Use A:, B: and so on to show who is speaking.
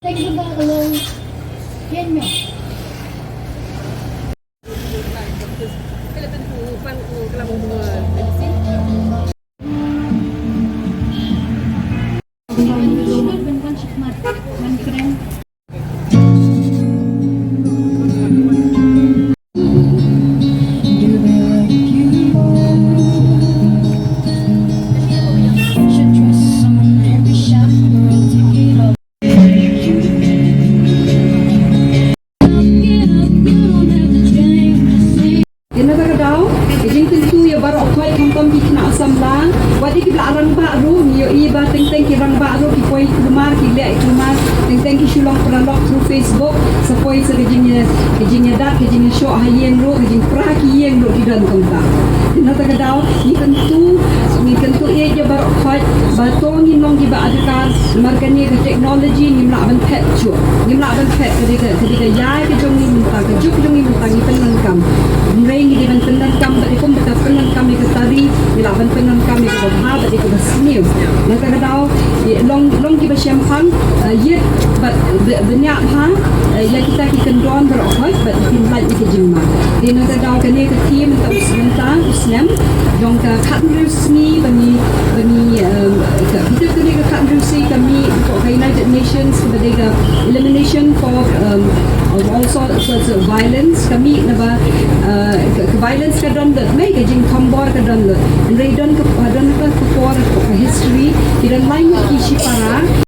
A: Thank you ba kalau yan nyo?
B: Kailan tentu pan ko kelam medicine.
A: Benkan shikmat, man krem.
B: Wadi ki arang baru ni yo iba teng ki rang baru ki poi kumar ki le kumar teng ki shulong pralok through Facebook sapoi sa kejinya dat kejinya show hayen ro kejing pra ki yeng ro di dan kongta na ta daw ni kentu ye je bar khoi ba to ni nong ki ba adakar markani ke teknologi ni mla ban pet chu ni mla ban pet ketika ya ke jong ni minta ke juk jong ni minta ni penan kam ngai ni ban penan kam ba ko ba penan kam ni ke tari ni la ban penan kam ni ko ha ba ko sniu na ka daw long ki ba syam khang ye ba benya ha ya kita ki kendon ber khoi ba tin lai ke jingma ni na ka daw ke ni ke team ta sementang usnem jong ka khat resmi bani kita kini ke khat resmi kami untuk United Nations kepada elimination for all sorts of violence kami naba ke violence ka don dat mai ke jing khambor ka don dat and they don ke history kita lain ki para